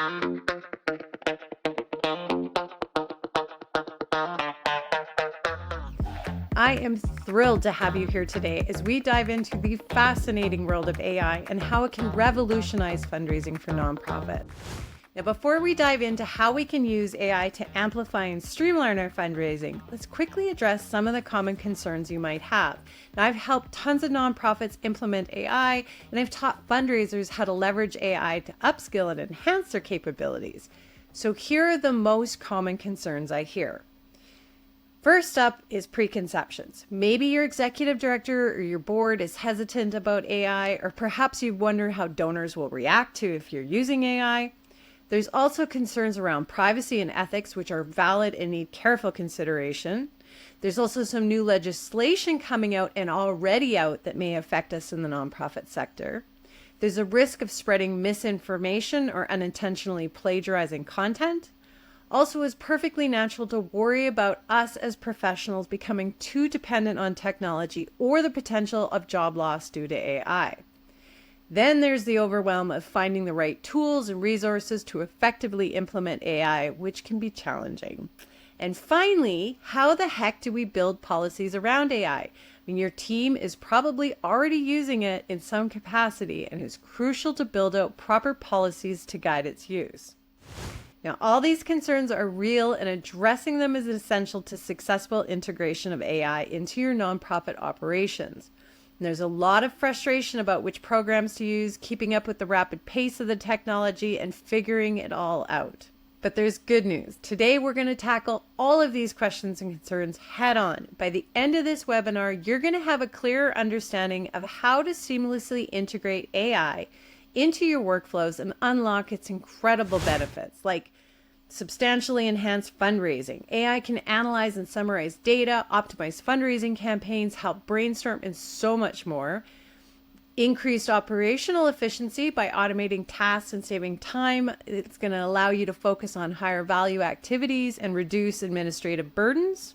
I am thrilled to have you here today as we dive into the fascinating world of AI and how it can revolutionize fundraising for nonprofits. Now, before we dive into how we can use AI to amplify and streamline our fundraising, let's quickly address some of the common concerns you might have. Now, I've helped tons of nonprofits implement AI, and I've taught fundraisers how to leverage AI to upskill and enhance their capabilities. So here are the most common concerns I hear. First up is preconceptions. Maybe your executive director or your board is hesitant about AI, or perhaps you wonder how donors will react to if you're using AI. There's also concerns around privacy and ethics, which are valid and need careful consideration. There's also some new legislation coming out and already out that may affect us in the nonprofit sector. There's a risk of spreading misinformation or unintentionally plagiarizing content. Also, it's perfectly natural to worry about us as professionals becoming too dependent on technology or the potential of job loss due to AI. Then there's the overwhelm of finding the right tools and resources to effectively implement AI, which can be challenging. And finally, how the heck do we build policies around AI? I mean, your team is probably already using it in some capacity, and it's crucial to build out proper policies to guide its use. Now, all these concerns are real, and addressing them is essential to successful integration of AI into your nonprofit operations. And there's a lot of frustration about which programs to use, keeping up with the rapid pace of the technology, and figuring it all out. But there's good news. Today, we're going to tackle all of these questions and concerns head on. By the end of this webinar, you're going to have a clearer understanding of how to seamlessly integrate AI into your workflows and unlock its incredible benefits, like substantially enhanced fundraising. AI can analyze and summarize data, optimize fundraising campaigns, help brainstorm, and so much more. Increased operational efficiency by automating tasks and saving time. It's going to allow you to focus on higher value activities and reduce administrative burdens.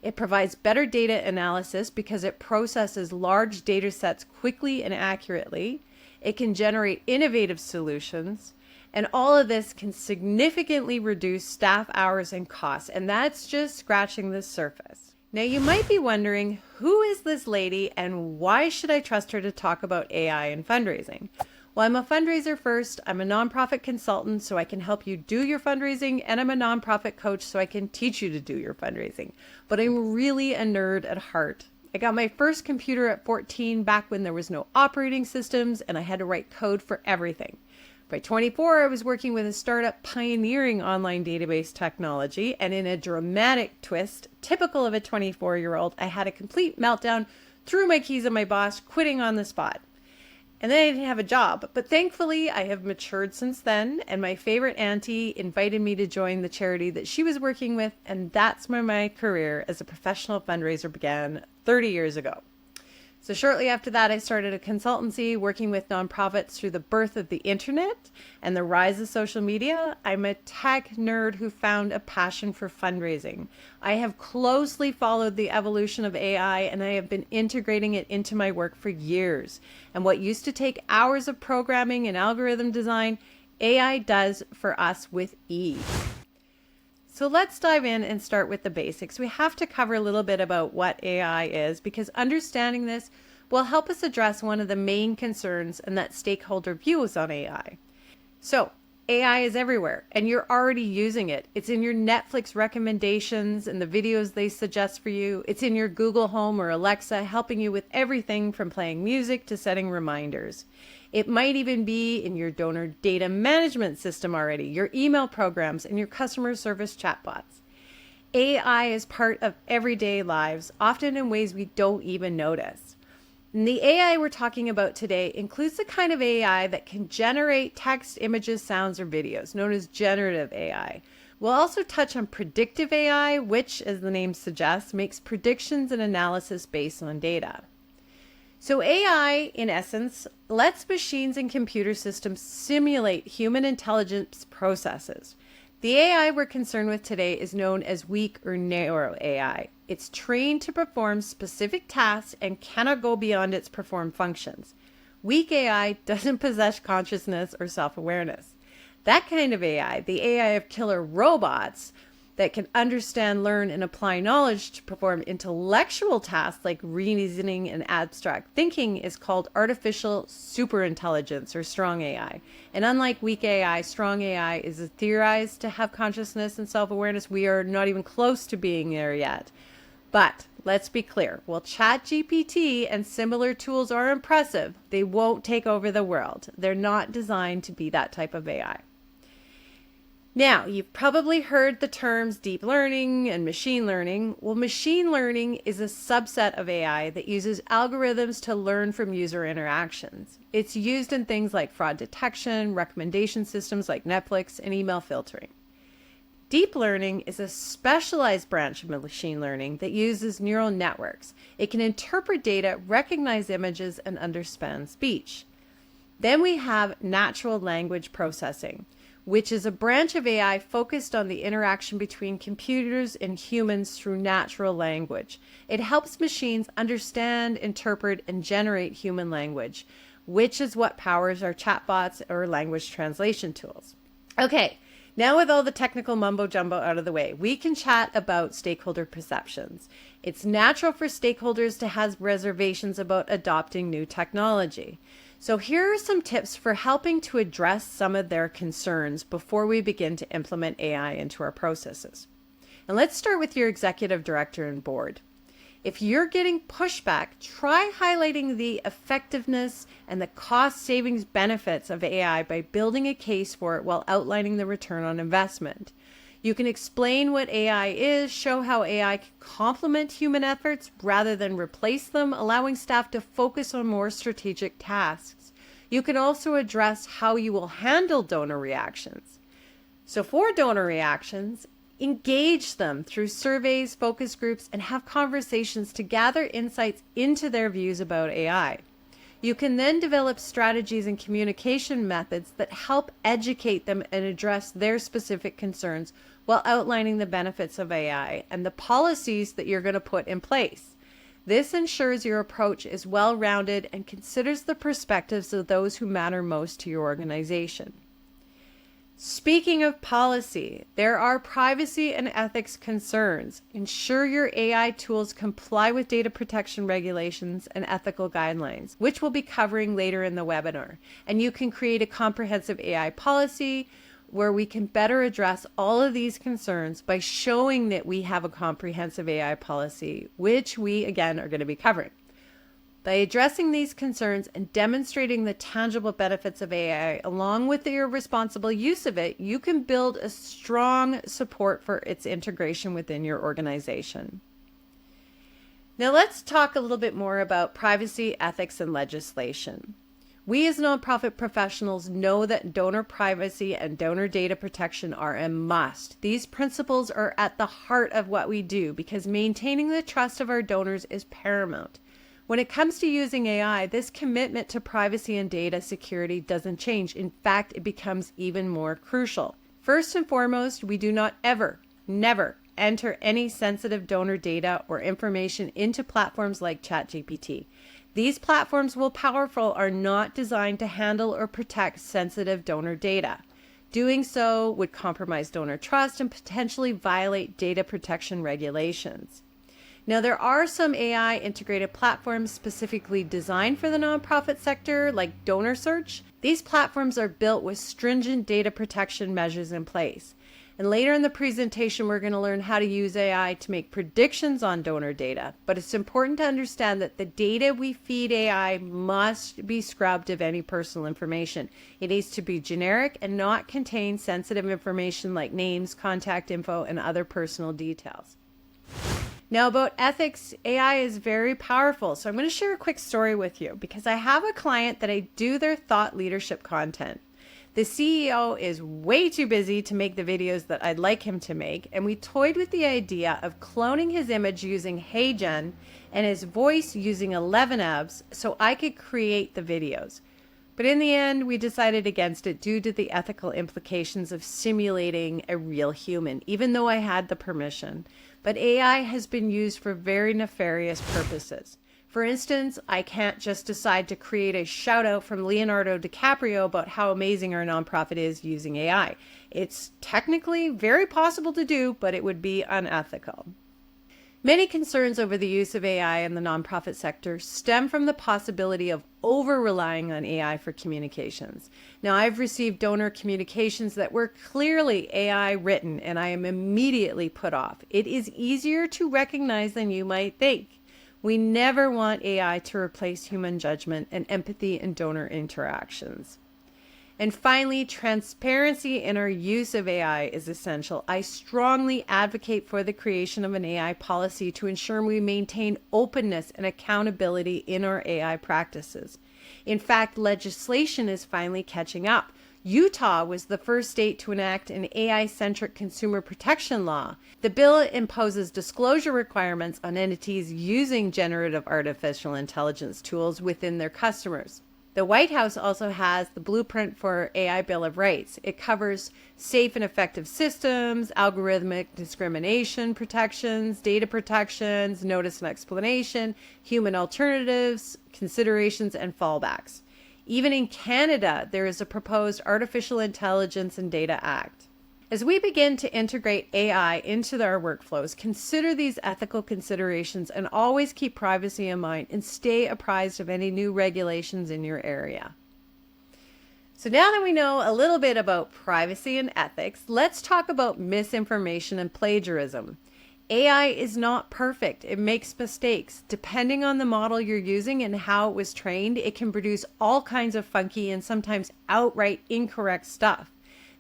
It provides better data analysis because it processes large data sets quickly and accurately. It can generate innovative solutions, and all of this can significantly reduce staff hours and costs, and that's just scratching the surface. Now, you might be wondering, who is this lady and why should I trust her to talk about AI and fundraising? Well, I'm a fundraiser first, I'm a nonprofit consultant so I can help you do your fundraising, and I'm a nonprofit coach so I can teach you to do your fundraising. But I'm really a nerd at heart. I got my first computer at 14 back when there was no operating systems and I had to write code for everything. By 24, I was working with a startup pioneering online database technology, and in a dramatic twist, typical of a 24-year-old, I had a complete meltdown, threw my keys at my boss, quitting on the spot. And then I didn't have a job, but thankfully I have matured since then, and my favorite auntie invited me to join the charity that she was working with, and that's when my career as a professional fundraiser began 30 years ago. So shortly after that, I started a consultancy working with nonprofits through the birth of the internet and the rise of social media. I'm a tech nerd who found a passion for fundraising. I have closely followed the evolution of AI, and I have been integrating it into my work for years. And what used to take hours of programming and algorithm design, AI does for us with ease. So let's dive in and start with the basics. We have to cover a little bit about what AI is, because understanding this will help us address one of the main concerns, and that stakeholder views on AI. So AI is everywhere and you're already using it. It's in your Netflix recommendations and the videos they suggest for you. It's in your Google Home or Alexa, helping you with everything from playing music to setting reminders. It might even be in your donor data management system already, your email programs, and your customer service chatbots. AI is part of everyday lives, often in ways we don't even notice. And the AI we're talking about today includes the kind of AI that can generate text, images, sounds, or videos, known as generative AI. We'll also touch on predictive AI, which, as the name suggests, makes predictions and analysis based on data. So AI, in essence, lets machines and computer systems simulate human intelligence processes. The AI we're concerned with today is known as weak or narrow AI. It's trained to perform specific tasks and cannot go beyond its performed functions. Weak AI doesn't possess consciousness or self-awareness. That kind of AI, the AI of killer robots that can understand, learn, and apply knowledge to perform intellectual tasks like reasoning and abstract thinking, is called artificial superintelligence, or strong AI. And unlike weak AI, strong AI is theorized to have consciousness and self-awareness. We are not even close to being there yet. But let's be clear, while ChatGPT and similar tools are impressive, they won't take over the world. They're not designed to be that type of AI. Now, you've probably heard the terms deep learning and machine learning. Well, machine learning is a subset of AI that uses algorithms to learn from user interactions. It's used in things like fraud detection, recommendation systems like Netflix, and email filtering. Deep learning is a specialized branch of machine learning that uses neural networks. It can interpret data, recognize images, and understand speech. Then we have natural language processing, which is a branch of AI focused on the interaction between computers and humans through natural language. It helps machines understand, interpret, and generate human language, which is what powers our chatbots or language translation tools. Okay, now with all the technical mumbo jumbo out of the way, we can chat about stakeholder perceptions. It's natural for stakeholders to have reservations about adopting new technology. So here are some tips for helping to address some of their concerns before we begin to implement AI into our processes. And let's start with your executive director and board. If you're getting pushback, try highlighting the effectiveness and the cost savings benefits of AI by building a case for it while outlining the return on investment. You can explain what AI is, show how AI can complement human efforts rather than replace them, allowing staff to focus on more strategic tasks. You can also address how you will handle donor reactions. So for donor reactions, engage them through surveys, focus groups, and have conversations to gather insights into their views about AI. You can then develop strategies and communication methods that help educate them and address their specific concerns while outlining the benefits of AI and the policies that you're going to put in place. This ensures your approach is well-rounded and considers the perspectives of those who matter most to your organization. Speaking of policy, there are privacy and ethics concerns. Ensure your AI tools comply with data protection regulations and ethical guidelines, which we'll be covering later in the webinar. And you can create a comprehensive AI policy where we can better address all of these concerns by showing that we have a comprehensive AI policy, which we, again, are going to be covering. By addressing these concerns and demonstrating the tangible benefits of AI along with your responsible use of it, you can build a strong support for its integration within your organization. Now let's talk a little bit more about privacy, ethics, and legislation. We as nonprofit professionals know that donor privacy and donor data protection are a must. These principles are at the heart of what we do because maintaining the trust of our donors is paramount. When it comes to using AI, this commitment to privacy and data security doesn't change. In fact, it becomes even more crucial. First and foremost, we do not never enter any sensitive donor data or information into platforms like ChatGPT. These platforms, while powerful, are not designed to handle or protect sensitive donor data. Doing so would compromise donor trust and potentially violate data protection regulations. Now, there are some AI integrated platforms specifically designed for the nonprofit sector, like Donor Search. These platforms are built with stringent data protection measures in place. And later in the presentation, we're going to learn how to use AI to make predictions on donor data. But it's important to understand that the data we feed AI must be scrubbed of any personal information. It needs to be generic and not contain sensitive information like names, contact info, and other personal details. Now about ethics, AI is very powerful. So I'm going to share a quick story with you because I have a client that I do their thought leadership content. The CEO is way too busy to make the videos that I'd like him to make, and we toyed with the idea of cloning his image using HeyGen and his voice using 11abs so I could create the videos. But in the end, we decided against it due to the ethical implications of simulating a real human, even though I had the permission. But AI has been used for very nefarious purposes. For instance, I can't just decide to create a shout out from Leonardo DiCaprio about how amazing our nonprofit is using AI. It's technically very possible to do, but it would be unethical. Many concerns over the use of AI in the nonprofit sector stem from the possibility of over-relying on AI for communications. Now, I've received donor communications that were clearly AI written, and I am immediately put off. It is easier to recognize than you might think. We never want AI to replace human judgment and empathy in donor interactions. And finally, transparency in our use of AI is essential. I strongly advocate for the creation of an AI policy to ensure we maintain openness and accountability in our AI practices. In fact, legislation is finally catching up. Utah was the first state to enact an AI-centric consumer protection law. The bill imposes disclosure requirements on entities using generative artificial intelligence tools within their customers. The White House also has the blueprint for AI Bill of Rights. It covers safe and effective systems, algorithmic discrimination protections, data protections, notice and explanation, human alternatives, considerations, and fallbacks. Even in Canada, there is a proposed Artificial Intelligence and Data Act. As we begin to integrate AI into our workflows, consider these ethical considerations and always keep privacy in mind and stay apprised of any new regulations in your area. So now that we know a little bit about privacy and ethics, let's talk about misinformation and plagiarism. AI is not perfect. It makes mistakes. Depending on the model you're using and how it was trained, it can produce all kinds of funky and sometimes outright incorrect stuff.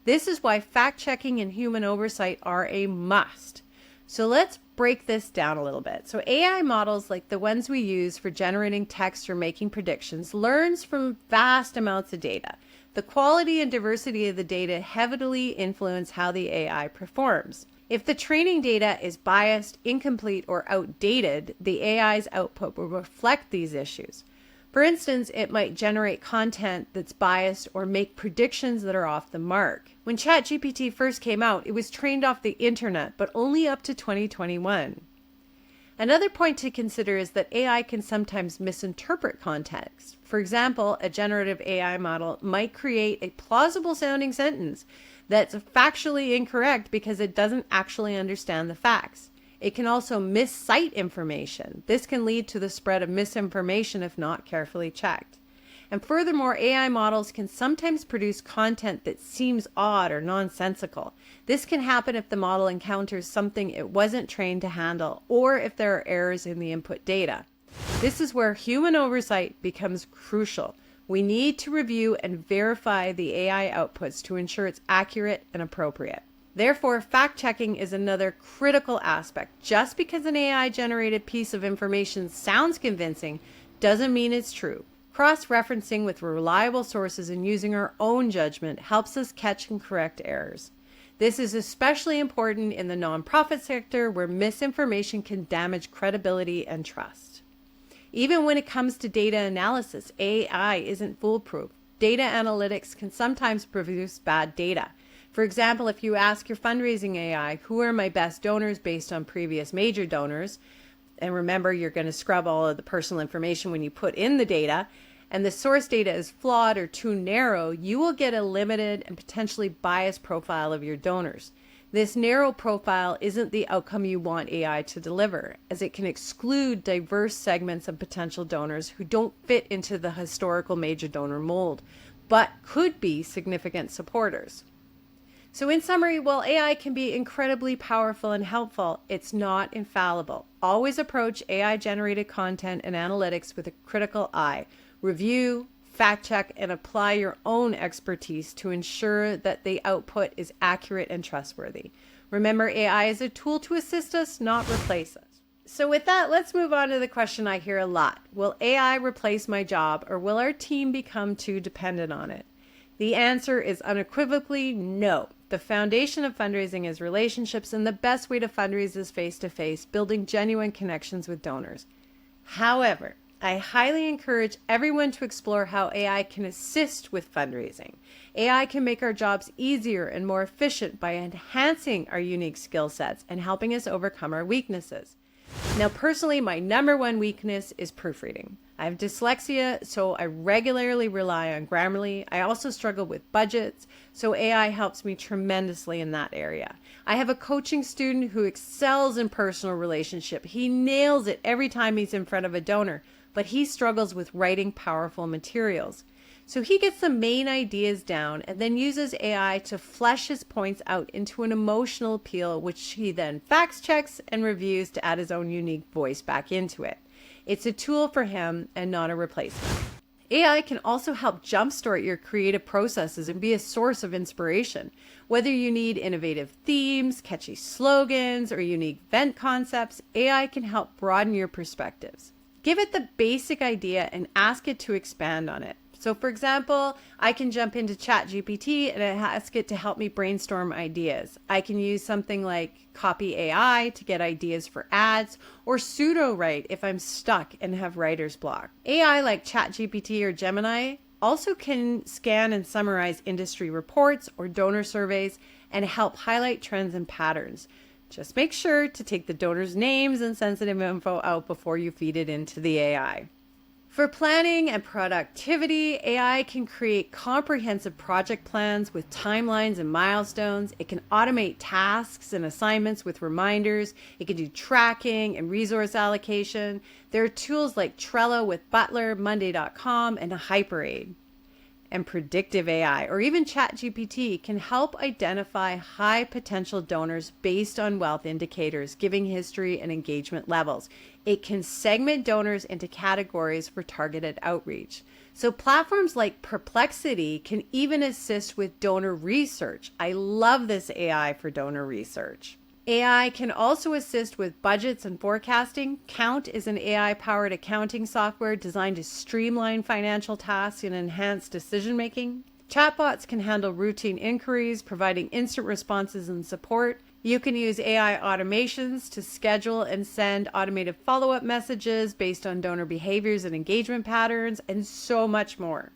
This is why fact-checking and human oversight are a must. So let's break this down a little bit. So AI models like the ones we use for generating text or making predictions learns from vast amounts of data. The quality and diversity of the data heavily influence how the AI performs. If the training data is biased, incomplete, or outdated, the AI's output will reflect these issues. For instance, it might generate content that's biased or make predictions that are off the mark. When ChatGPT first came out, it was trained off the internet, but only up to 2021. Another point to consider is that AI can sometimes misinterpret context. For example, a generative AI model might create a plausible sounding sentence that's factually incorrect because it doesn't actually understand the facts. It can also miscite information. This can lead to the spread of misinformation if not carefully checked. And furthermore, AI models can sometimes produce content that seems odd or nonsensical. This can happen if the model encounters something it wasn't trained to handle or if there are errors in the input data. This is where human oversight becomes crucial. We need to review and verify the AI outputs to ensure it's accurate and appropriate. Therefore, fact-checking is another critical aspect. Just because an AI-generated piece of information sounds convincing doesn't mean it's true. Cross-referencing with reliable sources and using our own judgment helps us catch and correct errors. This is especially important in the nonprofit sector where misinformation can damage credibility and trust. Even when it comes to data analysis, AI isn't foolproof. Data analytics can sometimes produce bad data. For example, if you ask your fundraising AI, who are my best donors based on previous major donors, and remember, you're going to scrub all of the personal information when you put in the data, and the source data is flawed or too narrow, you will get a limited and potentially biased profile of your donors. This narrow profile isn't the outcome you want AI to deliver, as it can exclude diverse segments of potential donors who don't fit into the historical major donor mold, but could be significant supporters. So in summary, while AI can be incredibly powerful and helpful, it's not infallible. Always approach AI-generated content and analytics with a critical eye. Review, fact-check, and apply your own expertise to ensure that the output is accurate and trustworthy. Remember, AI is a tool to assist us, not replace us. So with that, let's move on to the question I hear a lot. Will AI replace my job, or will our team become too dependent on it? The answer is unequivocally no. The foundation of fundraising is relationships, and the best way to fundraise is face-to-face, building genuine connections with donors. However, I highly encourage everyone to explore how AI can assist with fundraising. AI can make our jobs easier and more efficient by enhancing our unique skill sets and helping us overcome our weaknesses. Now, personally, my number one weakness is proofreading. I have dyslexia, so I regularly rely on Grammarly. I also struggle with budgets, so AI helps me tremendously in that area. I have a coaching student who excels in personal relationship. He nails it every time he's in front of a donor, but he struggles with writing powerful materials. So he gets the main ideas down and then uses AI to flesh his points out into an emotional appeal, which he then fact checks and reviews to add his own unique voice back into it. It's a tool for him and not a replacement. AI can also help jumpstart your creative processes and be a source of inspiration. Whether you need innovative themes, catchy slogans, or unique event concepts, AI can help broaden your perspectives. Give it the basic idea and ask it to expand on it. So for example, I can jump into ChatGPT and ask it to help me brainstorm ideas. I can use something like Copy AI to get ideas for ads, or pseudo write if I'm stuck and have writer's block. AI like ChatGPT or Gemini also can scan and summarize industry reports or donor surveys and help highlight trends and patterns. Just make sure to take the donors' names and sensitive info out before you feed it into the AI. For planning and productivity, AI can create comprehensive project plans with timelines and milestones. It can automate tasks and assignments with reminders. It can do tracking and resource allocation. There are tools like Trello with Butler, Monday.com, and HyperAid. And predictive AI, or even ChatGPT, can help identify high potential donors based on wealth indicators, giving history and engagement levels. It can segment donors into categories for targeted outreach. So platforms like Perplexity can even assist with donor research. I love this AI for donor research. AI can also assist with budgets and forecasting. Count is an AI-powered accounting software designed to streamline financial tasks and enhance decision-making. Chatbots can handle routine inquiries, providing instant responses and support. You can use AI automations to schedule and send automated follow-up messages based on donor behaviors and engagement patterns, and so much more.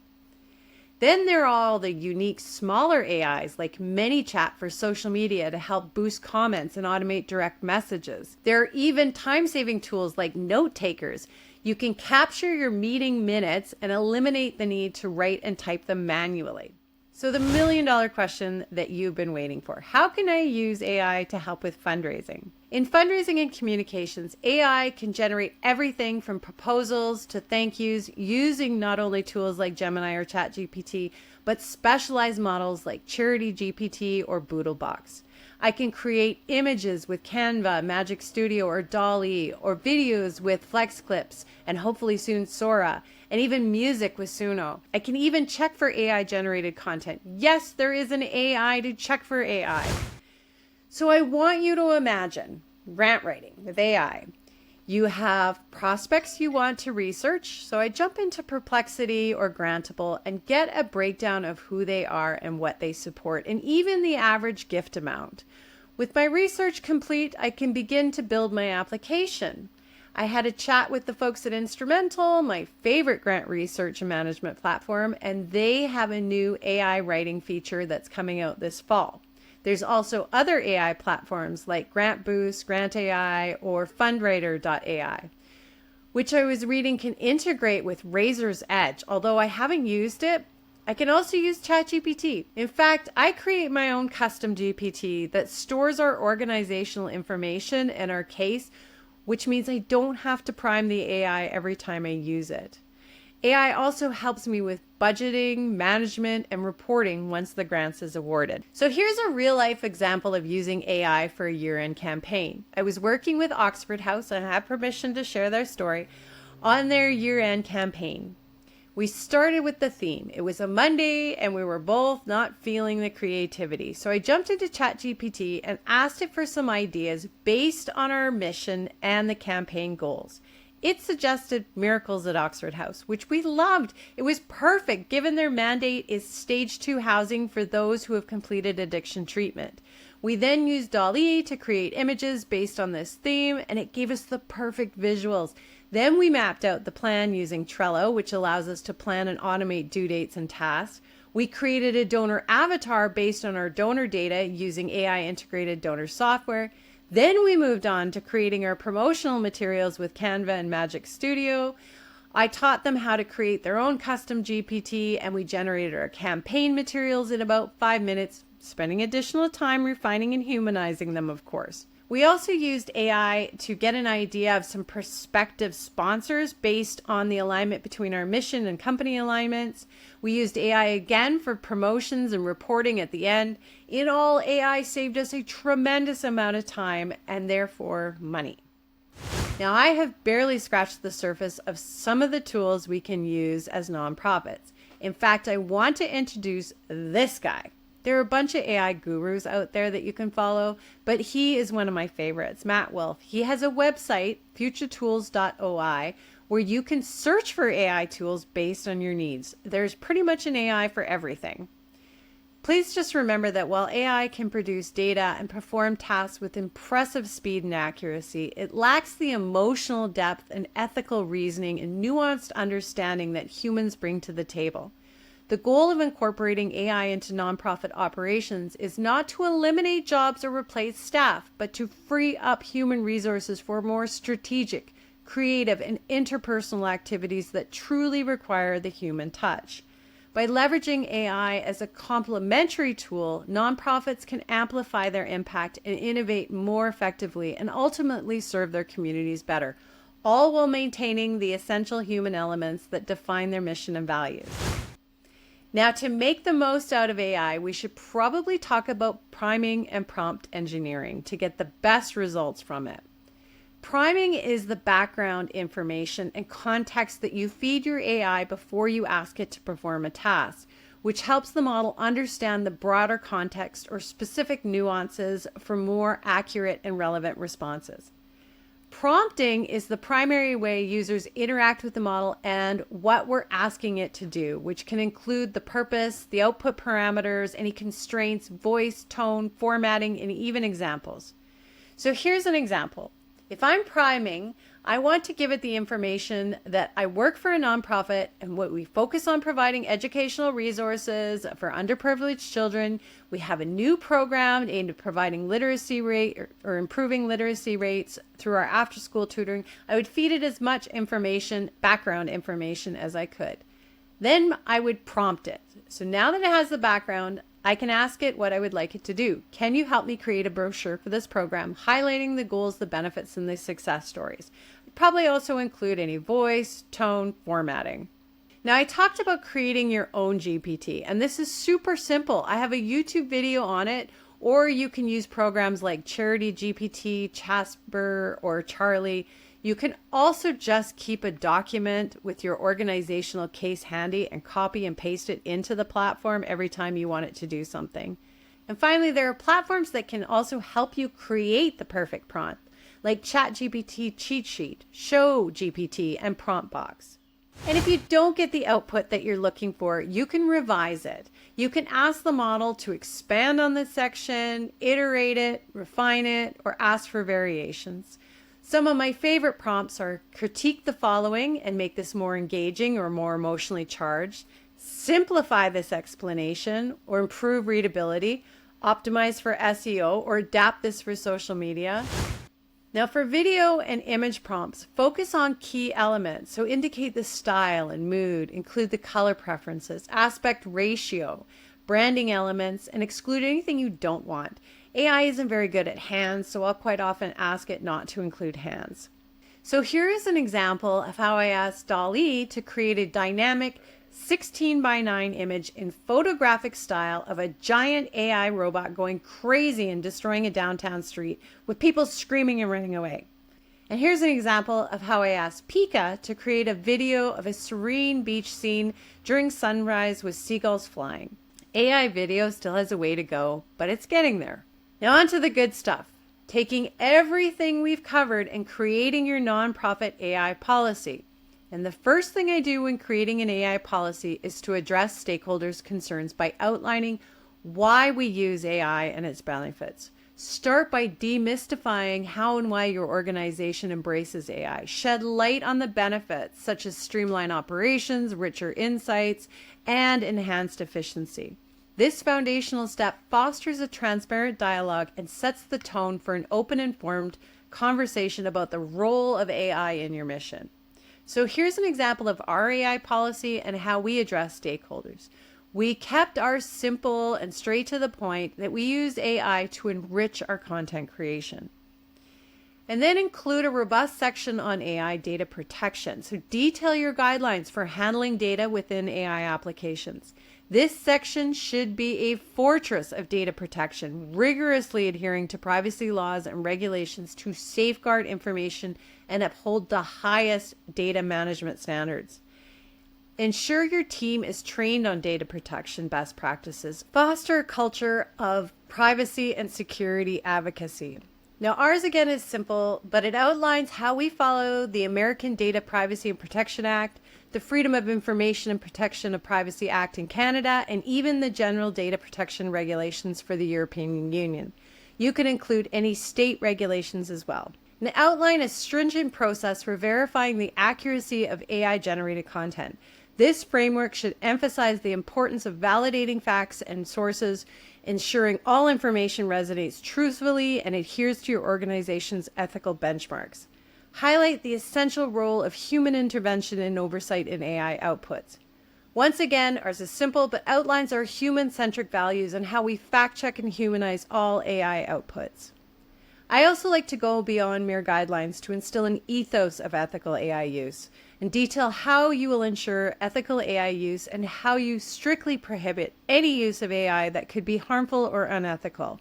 Then there are all the unique smaller AIs like ManyChat for social media to help boost comments and automate direct messages. There are even time-saving tools like note takers. You can capture your meeting minutes and eliminate the need to write and type them manually. So the million-dollar question that you've been waiting for: how can I use AI to help with fundraising? In fundraising and communications, AI can generate everything from proposals to thank yous using not only tools like Gemini or ChatGPT, but specialized models like Charity GPT or Boodlebox. I can create images with Canva, Magic Studio, or DALL-E, or videos with Flex Clips, and hopefully soon Sora, and even music with Suno. I can even check for AI-generated content. Yes, there is an AI to check for AI. So I want you to imagine grant writing with AI. You have prospects you want to research, so I jump into Perplexity or Grantable and get a breakdown of who they are and what they support, and even the average gift amount. With my research complete, I can begin to build my application. I had a chat with the folks at Instrumental, my favorite grant research and management platform, and they have a new AI writing feature that's coming out this fall. There's also other AI platforms like Grant Boost, Grant AI, or Fundwriter.ai, which I was reading can integrate with Razor's Edge. Although I haven't used it, I can also use ChatGPT. In fact, I create my own custom GPT that stores our organizational information and our case, which means I don't have to prime the AI every time I use it. AI also helps me with budgeting, management, and reporting once the grants is awarded. So here's a real-life example of using AI for a year-end campaign. I was working with Oxford House, and I have permission to share their story, on their year-end campaign. We started with the theme. It was a Monday, and we were both not feeling the creativity. So I jumped into ChatGPT and asked it for some ideas based on our mission and the campaign goals. It suggested Miracles at Oxford House, which we loved. It was perfect given their mandate is stage 2 housing for those who have completed addiction treatment. We then used DALL-E to create images based on this theme, and it gave us the perfect visuals. Then we mapped out the plan using Trello, which allows us to plan and automate due dates and tasks. We created a donor avatar based on our donor data using AI integrated donor software. Then we moved on to creating our promotional materials with Canva and Magic Studio. I taught them how to create their own custom GPT, and we generated our campaign materials in about 5 minutes, spending additional time refining and humanizing them, of course. We also used AI to get an idea of some prospective sponsors based on the alignment between our mission and company alignments. We used AI again for promotions and reporting at the end. In all, AI saved us a tremendous amount of time and therefore money. Now, I have barely scratched the surface of some of the tools we can use as nonprofits. In fact, I want to introduce this guy. There are a bunch of AI gurus out there that you can follow, but he is one of my favorites, Matt Wolf. He has a website, futuretools.oi, where you can search for AI tools based on your needs. There's pretty much an AI for everything. Please just remember that while AI can produce data and perform tasks with impressive speed and accuracy, it lacks the emotional depth and ethical reasoning and nuanced understanding that humans bring to the table. The goal of incorporating AI into nonprofit operations is not to eliminate jobs or replace staff, but to free up human resources for more strategic, creative, and interpersonal activities that truly require the human touch. By leveraging AI as a complementary tool, nonprofits can amplify their impact and innovate more effectively and ultimately serve their communities better, all while maintaining the essential human elements that define their mission and values. Now, to make the most out of AI, we should probably talk about priming and prompt engineering to get the best results from it. Priming is the background information and context that you feed your AI before you ask it to perform a task, which helps the model understand the broader context or specific nuances for more accurate and relevant responses. Prompting is the primary way users interact with the model and what we're asking it to do, which can include the purpose, the output parameters, any constraints, voice, tone, formatting, and even examples. So here's an example. If I'm priming, I want to give it the information that I work for a nonprofit and what we focus on providing educational resources for underprivileged children. We have a new program aimed at providing literacy rate or improving literacy rates through our after-school tutoring. I would feed it as much information, background information as I could. Then I would prompt it. So now that it has the background, I can ask it what I would like it to do. Can you help me create a brochure for this program, highlighting the goals, the benefits, and the success stories? I'd probably also include any voice, tone, formatting. Now, I talked about creating your own GPT, and this is super simple. I have a YouTube video on it, or you can use programs like Charity GPT, Jasper, or Charlie. You can also just keep a document with your organizational case handy and copy and paste it into the platform every time you want it to do something. And finally, there are platforms that can also help you create the perfect prompt, like ChatGPT Cheat Sheet, Show GPT, and PromptBox. And if you don't get the output that you're looking for, you can revise it. You can ask the model to expand on this section, iterate it, refine it, or ask for variations. Some of my favorite prompts are critique the following and make this more engaging or more emotionally charged, simplify this explanation or improve readability, optimize for SEO or adapt this for social media. Now for video and image prompts, focus on key elements. So indicate the style and mood, include the color preferences, aspect ratio, branding elements, and exclude anything you don't want. AI isn't very good at hands, so I'll quite often ask it not to include hands. So here is an example of how I asked DALL-E to create a dynamic 16:9 image in photographic style of a giant AI robot going crazy and destroying a downtown street with people screaming and running away. And here's an example of how I asked Pika to create a video of a serene beach scene during sunrise with seagulls flying. AI video still has a way to go, but it's getting there. Now on to the good stuff. Taking everything we've covered and creating your nonprofit AI policy. And the first thing I do when creating an AI policy is to address stakeholders' concerns by outlining why we use AI and its benefits. Start by demystifying how and why your organization embraces AI. Shed light on the benefits, such as streamlined operations, richer insights, and enhanced efficiency. This foundational step fosters a transparent dialogue and sets the tone for an open, informed conversation about the role of AI in your mission. So here's an example of our AI policy and how we address stakeholders. We kept ours simple and straight to the point, that we used AI to enrich our content creation. And then include a robust section on AI data protection. So detail your guidelines for handling data within AI applications. This section should be a fortress of data protection, rigorously adhering to privacy laws and regulations to safeguard information and uphold the highest data management standards. Ensure your team is trained on data protection best practices. Foster a culture of privacy and security advocacy. Now, ours again is simple, but it outlines how we follow the American Data Privacy and Protection Act, the Freedom of Information and Protection of Privacy Act in Canada, and even the General Data Protection Regulations for the European Union. You can include any state regulations as well. And outline a stringent process for verifying the accuracy of AI-generated content. This framework should emphasize the importance of validating facts and sources, ensuring all information resonates truthfully and adheres to your organization's ethical benchmarks. Highlight the essential role of human intervention and oversight in AI outputs. Once again, ours is simple but outlines our human-centric values and how we fact-check and humanize all AI outputs. I also like to go beyond mere guidelines to instill an ethos of ethical AI use and detail how you will ensure ethical AI use and how you strictly prohibit any use of AI that could be harmful or unethical.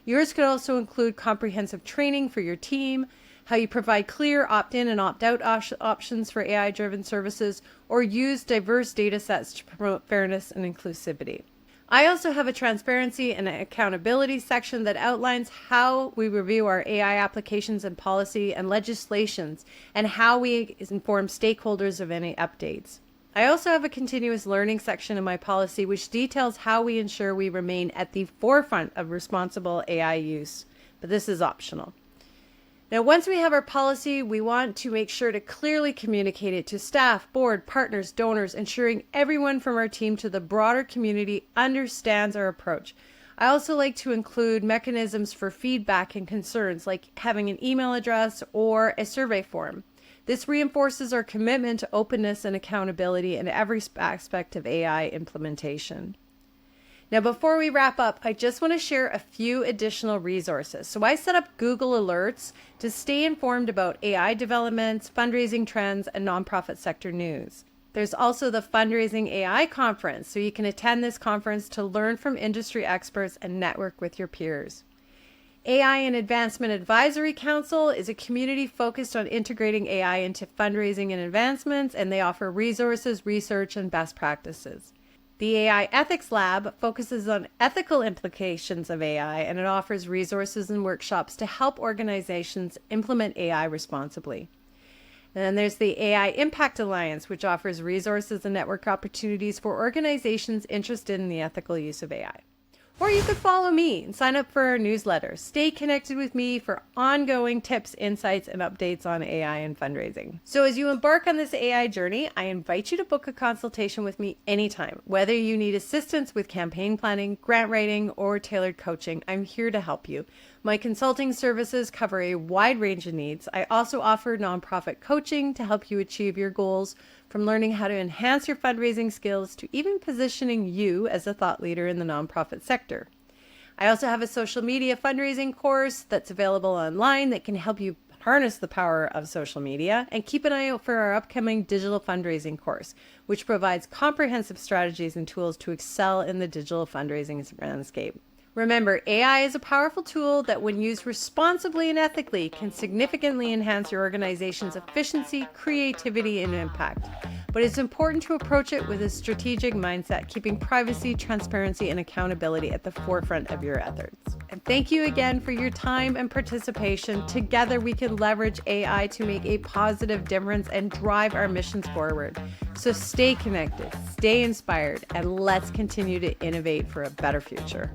Yours could also include comprehensive training for your team, how you provide clear opt-in and opt-out options for AI-driven services, or use diverse data sets to promote fairness and inclusivity. I also have a transparency and accountability section that outlines how we review our AI applications and policy and legislations and how we inform stakeholders of any updates. I also have a continuous learning section in my policy which details how we ensure we remain at the forefront of responsible AI use, but this is optional. Now, once we have our policy, we want to make sure to clearly communicate it to staff, board, partners, donors, ensuring everyone from our team to the broader community understands our approach. I also like to include mechanisms for feedback and concerns, like having an email address or a survey form. This reinforces our commitment to openness and accountability in every aspect of AI implementation. Now, before we wrap up, I just want to share a few additional resources. So I set up Google Alerts to stay informed about AI developments, fundraising trends, and nonprofit sector news. There's also the Fundraising AI Conference, so you can attend this conference to learn from industry experts and network with your peers. AI and Advancement Advisory Council is a community focused on integrating AI into fundraising and advancements, and they offer resources, research, and best practices. The AI Ethics Lab focuses on ethical implications of AI, and it offers resources and workshops to help organizations implement AI responsibly. And then there's the AI Impact Alliance, which offers resources and network opportunities for organizations interested in the ethical use of AI. Or you could follow me and sign up for our newsletter. Stay connected with me for ongoing tips, insights, and updates on AI and fundraising. So as you embark on this AI journey, I invite you to book a consultation with me anytime. Whether you need assistance with campaign planning, grant writing, or tailored coaching, I'm here to help you. My consulting services cover a wide range of needs. I also offer nonprofit coaching to help you achieve your goals, from learning how to enhance your fundraising skills to even positioning you as a thought leader in the nonprofit sector. I also have a social media fundraising course that's available online that can help you harness the power of social media, and keep an eye out for our upcoming digital fundraising course, which provides comprehensive strategies and tools to excel in the digital fundraising landscape. Remember, AI is a powerful tool that, when used responsibly and ethically, can significantly enhance your organization's efficiency, creativity, and impact. But it's important to approach it with a strategic mindset, keeping privacy, transparency, and accountability at the forefront of your efforts. And thank you again for your time and participation. Together, we can leverage AI to make a positive difference and drive our missions forward. So stay connected, stay inspired, and let's continue to innovate for a better future.